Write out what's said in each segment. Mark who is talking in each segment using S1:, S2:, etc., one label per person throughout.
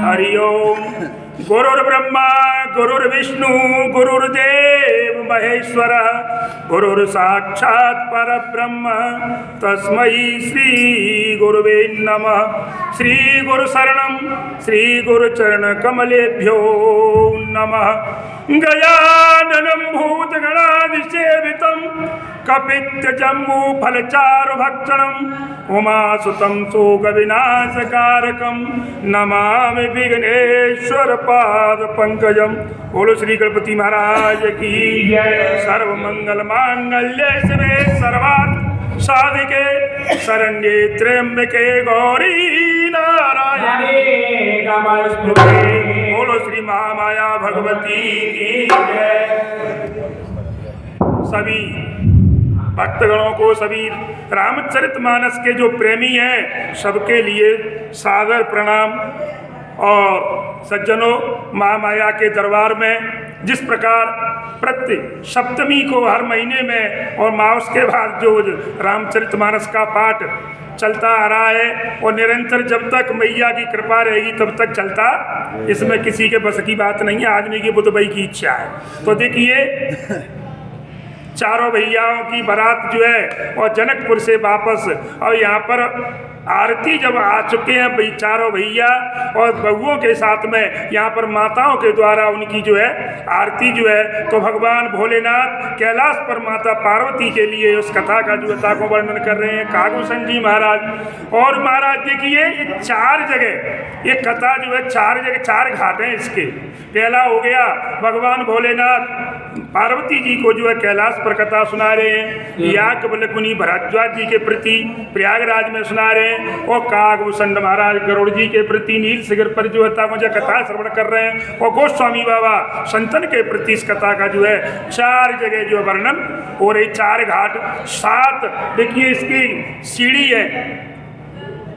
S1: हरि ओम। गुरुर्ब्रह्मा गुरुर्विष्णु गुरुर्देव महेश्वर गुरुर्साक्षात् परब्रह्म तस्मै श्री गुरुवे नमः। श्री गुरु शरणं श्री गुरुचरण कमलेभ्यो नमः। गजाननं भूतगणाधिसेवितं कपित्थजम्बू फलचारुभक्षणं उमासुतं शोकविनाशकारकं नमामि विघ्नेश्वर पाद पंकजम। बोलो श्री गणपति महाराज की जय। सर्वमंगल मांगल्ये शिवे सर्वार्थ साधिके शरण्ये त्र्यंबके गौरी नारायणी नमोस्तुते। बोलो श्री महामाया भगवती की जय। सभी भक्तगणों को, सभी रामचरितमानस के जो प्रेमी हैं सबके लिए सादर प्रणाम। और सज्जनों, महामाया के दरबार में जिस प्रकार प्रति सप्तमी को हर महीने में और मास के बाद जो रामचरितमानस का पाठ चलता आ रहा है और निरंतर जब तक मैया की कृपा रहेगी तब तक चलता, इसमें किसी के बस की बात नहीं है। आदमी की बुद्ध भाई की इच्छा है। तो देखिए, चारों भैयाओं की बारात जो है और जनकपुर से वापस, और यहाँ पर आरती जब आ चुके हैं भाई चारों भैया और बहुओं के साथ में, यहाँ पर माताओं के द्वारा उनकी जो है आरती जो है, तो भगवान भोलेनाथ कैलाश पर माता पार्वती के लिए उस कथा का जो कथा को वर्णन कर रहे हैं कागभूषण जी महाराज। और महाराज देखिए, ये 4 जगह ये कथा जो है 4 जगह 4 घाट हैं इसके। पहला हो गया भगवान भोलेनाथ पार्वती जी को जो है कैलाश पर कथा सुना रहे हैं, याज्ञवल्क्य मुनि भरद्वाज जी के प्रति प्रयागराज में सुना रहे हैं, और कागभूषण महाराज गरुड़ जी के प्रति नील शिखर पर जो है मुझे कथा श्रवण कर रहे हैं, और गोस्वामी बाबा संतन के प्रति इस कथा का जो है 4 जगह जो वर्णन हो रही। 4 घाट 7 देखिए इसकी सीढ़ी है।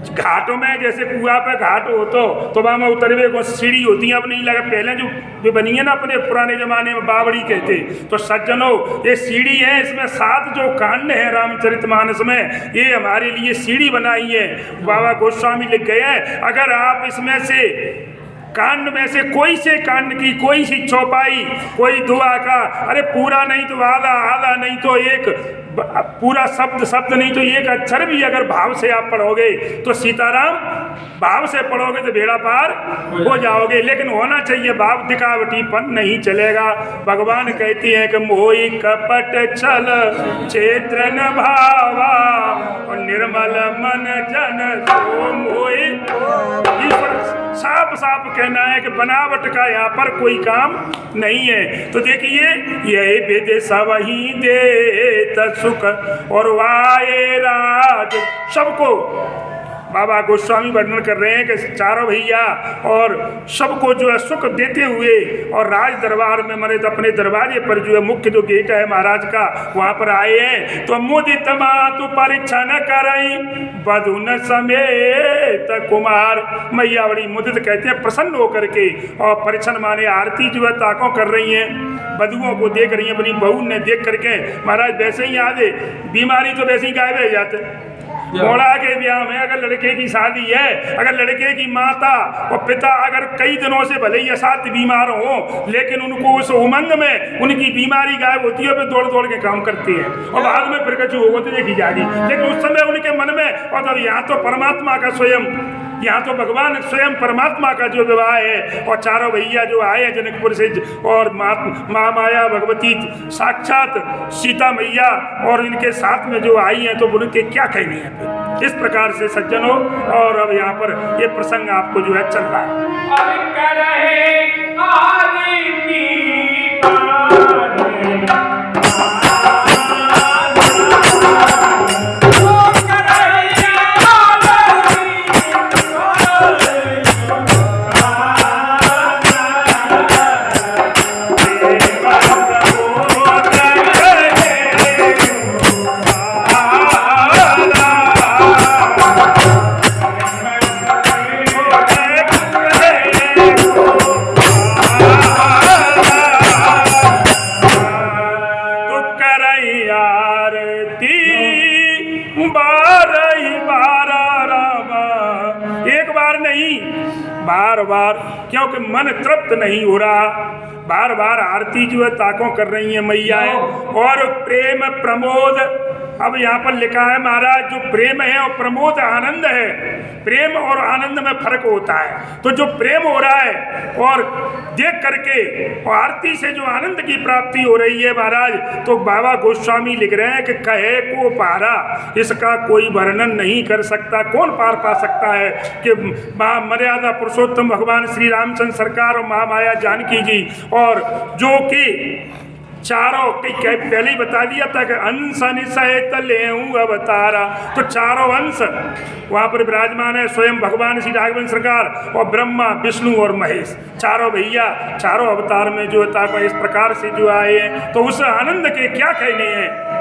S1: घाटों में जैसे कुआ पे घाट हो तो वहाँ में उतरवे को सीढ़ी होती है। अब नहीं लगा, पहले जो बनी है ना अपने पुराने जमाने में बावड़ी कहते। तो सज्जनों, ये सीढ़ी है, इसमें 7 जो कांड हैं रामचरितमानस में, ये हमारे लिए सीढ़ी बनाई है। बाबा गोस्वामी लिख गए हैं, अगर आप इसमें से कांड में से कोई से कांड की कोई सी चौपाई, कोई दुआ का, अरे पूरा नहीं तो आधा, आधा नहीं तो एक, पूरा शब्द नहीं तो एक अक्षर भी अगर भाव से आप पढ़ोगे तो सीताराम भाव से पढ़ोगे तो बेड़ा पार हो जाओगे। लेकिन होना चाहिए भाव, दिखावटीपन नहीं चलेगा। भगवान कहती हैं कि मोहि कपट छल क्षेत्र न भावा और निर्मल मन जन सो मोहि। साफ साफ कहना है कि बनावट का यहाँ पर कोई काम नहीं है। तो देखिए, यही वेद सब ही दे सुख और वाये राज, सबको बाबा गोस्वामी वर्णन कर रहे हैं कि चारों भैया और सबको जो है सुख देते हुए और राज दरबार में मरे तो अपने दरवाजे पर जो है मुख्य जो गेट है महाराज का वहाँ पर आए हैं। तो मुदित मातु परीक्षा न करई बधुन समेत कुमार, मैया बड़ी मुदित कहते हैं प्रसन्न होकर के, और परिछन माने आरती जो है ताकों कर रही हैं, बधुओं को देख रही हैं। अपनी बहू ने देख करके महाराज वैसे ही याद है, बीमारी तो वैसे ही गायब हो जाते। घोड़ा के ब्याह में अगर लड़के की शादी है, अगर लड़के की माता और पिता अगर कई दिनों से भले ही असाध्य बीमार हो, लेकिन उनको उस उमंग में उनकी बीमारी गायब होती है, वे दौड़ दौड़ के काम करते हैं और बाद में फिर कछु होगा तो देखी जाएगी। लेकिन उस समय उनके मन में, और तब यहाँ तो परमात्मा का स्वयं, यहाँ तो भगवान स्वयं परमात्मा का जो विवाह है, और चारों भैया जो आए हैं जनकपुर से, और माँ माया भगवती साक्षात सीता मैया और इनके साथ में जो आई हैं, तो उनके क्या कहने हैं। इस प्रकार से सज्जनों, और अब यहाँ पर ये प्रसंग आपको जो है चल रहा है। बारह ही बारह रामा, एक बार नहीं बार बार, क्योंकि मन तृप्त नहीं हो रहा। बार बार आरती जो है ताकों कर रही है मैयाएं। और प्रेम प्रमोद, अब यहाँ पर लिखा है महाराज, जो प्रेम है और प्रमोद आनंद है, प्रेम और आनंद में फर्क होता है। तो जो प्रेम हो रहा है और देख करके और आरती से जो आनंद की प्राप्ति हो रही है महाराज, तो बाबा गोस्वामी लिख रहे हैं कि कहे को पारा, इसका कोई वर्णन नहीं कर सकता। कौन पार पा सकता है कि मर्यादा पुरुषोत्तम भगवान श्री रामचंद्र सरकार और महामाया जानकी जी, और जो कि चारों पहले ही बता दिया था कि अंश निशयत लेऊं अवतारा, तो चारों अंश वहाँ पर विराजमान है, स्वयं भगवान श्री राघवेंद्र सरकार और ब्रह्मा विष्णु और महेश, चारों भैया चारों अवतार में जो है इस प्रकार से जो आए हैं। तो उस आनंद के क्या कहने हैं।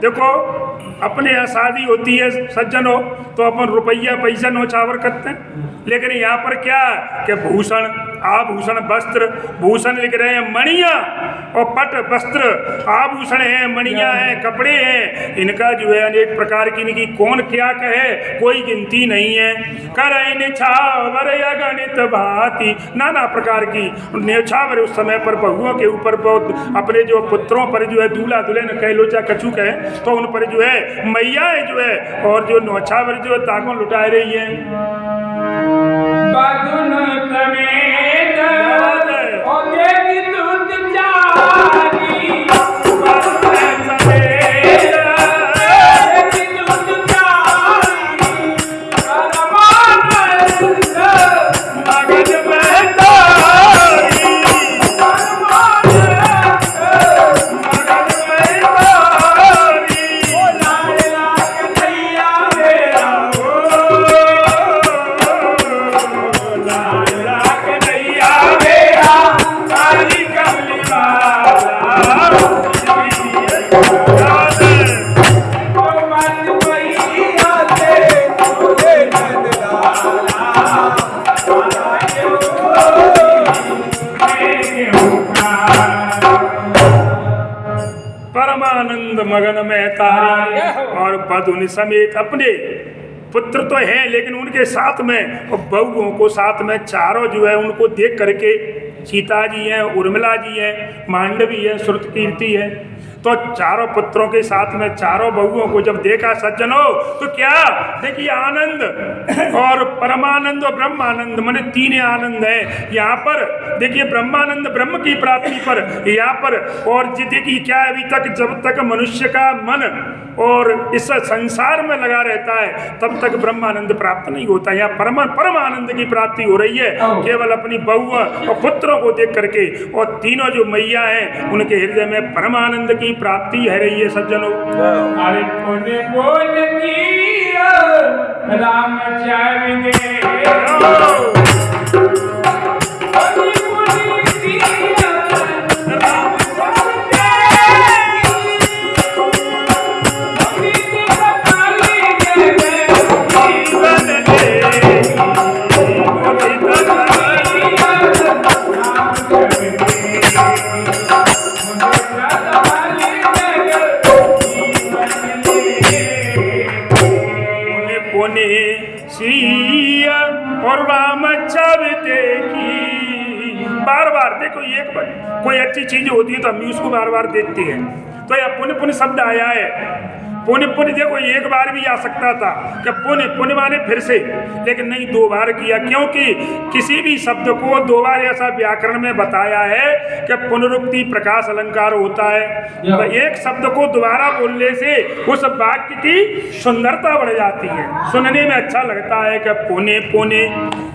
S1: देखो अपने यहाँ शादी होती है सज्जनों, तो अपन रुपया पैसा नौछावर करते हैं, लेकिन यहाँ पर क्या कि भूषण आभूषण वस्त्र, भूषण लिख रहे हैं मणियाँ, और पट वस्त्र आभूषण है, मणियाँ हैं, कपड़े हैं, इनका जो है अनेक प्रकार की, इनकी कौन क्या कहे कोई गिनती नहीं है। कर निछावर अगणित भांति, नाना प्रकार की निछावर उस समय पर बहुओं के ऊपर बहुत अपने जो पुत्रों पर जो है दूल्हा दुल्हन कह लोचा कछू कहे, तो उन पर जो है मैयाएं जो है और जो नौछावर जो है ताकों लुटा रही है। परमानंद मगन में तारे और बधुन समेत, अपने पुत्र तो हैं लेकिन उनके साथ में और बहुओं को साथ में चारों जो है उनको देख करके, सीता जी हैं, उर्मिला जी हैं, मांडवी है, श्रुतकीर्ति है, तो चारों पुत्रों के साथ में चारों बहुओं को जब देखा सज्जनों, तो क्या देखिए आनंद और परमानंद और ब्रह्मानंद, माने तीन आनंद है यहाँ पर। देखिए ब्रह्मानंद ब्रह्म की प्राप्ति पर यहाँ पर, और देखिए क्या अभी तक जब तक मनुष्य का मन और इस संसार में लगा रहता है तब तक ब्रह्मानंद प्राप्त नहीं होता। यहाँ परमानंद की प्राप्ति हो रही है केवल अपनी बहु और पुत्रों को देख करके, और तीनों जो मैया हैं उनके हृदय में परमानंद की प्राप्ति है रही है सज्जनों। राम बार बार देखो, एक बार कोई अच्छी चीज होती है तो हम भी उसको बार बार देखते हैं। तो यह पुण्य पुण्य शब्द आया है। पुण्य पुण्य देखो एक बार भी आ सकता था कि पुण्य पुण्य माने फिर से, लेकिन नहीं, 2 बार किया, क्योंकि किसी भी शब्द को 2 बार ऐसा व्याकरण में बताया है कि पुनरुक्ति प्रकाश अलंकार होता है। तो एक शब्द को दोबारा बोलने से उस वाक्य की सुंदरता बढ़ जाती है, सुनने में अच्छा लगता है कि पुण्य पुण्य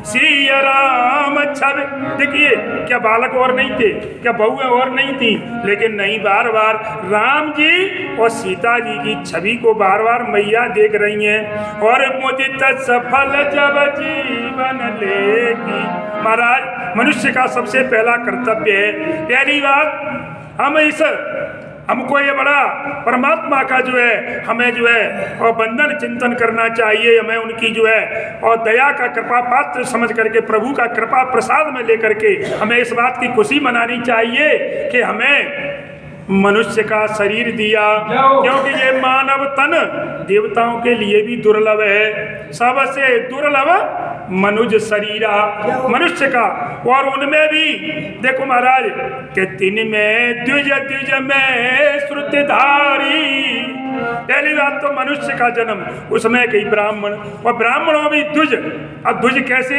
S1: सिया राम छवि। देखिए, क्या बालक और नहीं थे, क्या बहुएं और नहीं थी, लेकिन नहीं, बार बार राम जी और सीता जी की छवि को बार बार मैया देख रही हैं। और मुदित सफल जब जीवन लेगी। महाराज, मनुष्य का सबसे पहला कर्तव्य है, पहली बात हमको ये बड़ा परमात्मा का जो है, हमें जो है और बंधन चिंतन करना चाहिए। हमें उनकी जो है और दया का कृपा पात्र समझ करके, प्रभु का कृपा प्रसाद में लेकर के हमें इस बात की खुशी मनानी चाहिए कि हमें मनुष्य का शरीर दिया, क्योंकि ये मानव तन देवताओं के लिए भी दुर्लभ है। सबसे दुर्लभ मनुज शरीरा, मनुष्य का। और उनमें भी देखो महाराज कि दिन में द्विज द्विज में श्रुतिधारी। पहली बात तो मनुष्य का जन्म, उसमें कई ब्राह्मण, और ब्राह्मणों भी द्विज। अब द्विज कैसे,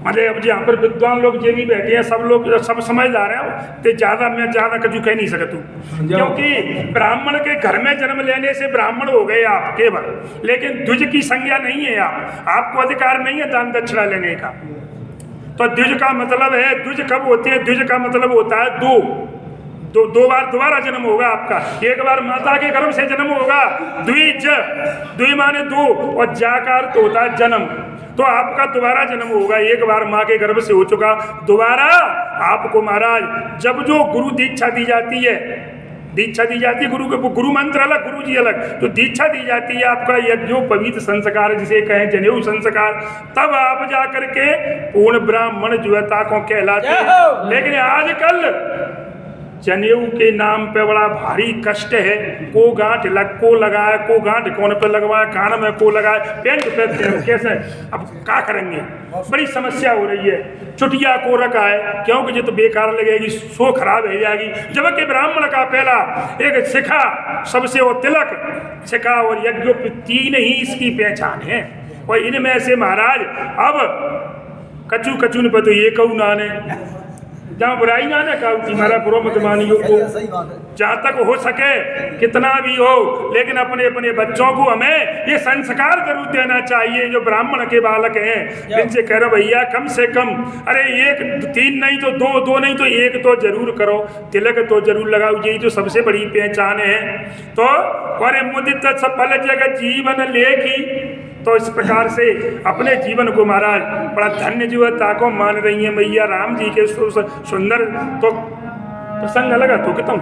S1: मतलब अब यहाँ पर विद्वान लोग जो भी बैठे हैं, सब लोग सब समझदार हैं, तो मैं ज़्यादा कछु कह नहीं सकता हूँ, क्योंकि ब्राह्मण के घर में जन्म लेने से ब्राह्मण हो गए आप केवल, लेकिन द्विज की संज्ञा नहीं है। आपको अधिकार नहीं है दान दक्षिणा लेने का। तो द्विज का मतलब है, द्विज कब होते हैं, द्विज का मतलब होता है दो बार दोबारा जन्म होगा आपका। एक बार माता के गर्भ से जन्म होगा, द्विज, द्वि माने 2, और जाकार तो होता है जन्म। तो आपका दोबारा जन्म होगा, एक बार माँ के गर्भ से हो चुका, दोबारा आपको महाराज जब जो गुरु दीक्षा दी जाती है, दीक्षा दी जाती है गुरु के, गुरु मंत्र अलग, गुरु जी अलग, तो दीक्षा दी जाती है आपका यज्ञो पवित्र संस्कार जिसे कहें जनेऊ संस्कार, तब आप जा करके पूर्ण ब्राह्मण जो है ताकों कहलाते हैं। लेकिन आजकल जनेऊ के नाम पे बड़ा भारी कष्ट है। को गांठ को लगाए, को गांठ कौन पे लगवाए, कान में को लगाए, पेंट पे कैसे, अब क्या करेंगे, बड़ी समस्या हो रही है। चुटिया को रखा है, क्योंकि जो तो बेकार लगेगी, सो खराब हो जाएगी। जबकि ब्राह्मण का पहला एक शिखा सबसे, वो तिलक, शिखा और यज्ञ, 3 ही इसकी पहचान है। और इनमें से महाराज अब कचू पे तो ये कहू नाने, जहाँ बुराई ना ना कहू कि हमारा बुरा मत मानियो को, जहाँ तक हो सके कितना भी हो, लेकिन अपने अपने बच्चों को हमें ये संस्कार जरूर देना चाहिए। जो ब्राह्मण के बालक हैं, इनसे कह रहे भैया कम से कम, अरे 3 नहीं तो 2 नहीं तो 1 तो जरूर करो, तिलक तो जरूर लगाओ, यही तो सबसे बड़ी पहचान है। तो और मुदित सफल जगत जीवन लेखी। तो इस प्रकार से अपने जीवन को महाराज बड़ा धन्य जो है ताको मान रही है मैया राम जी के सुंदर। तो प्रसंग लगा तो कि तुम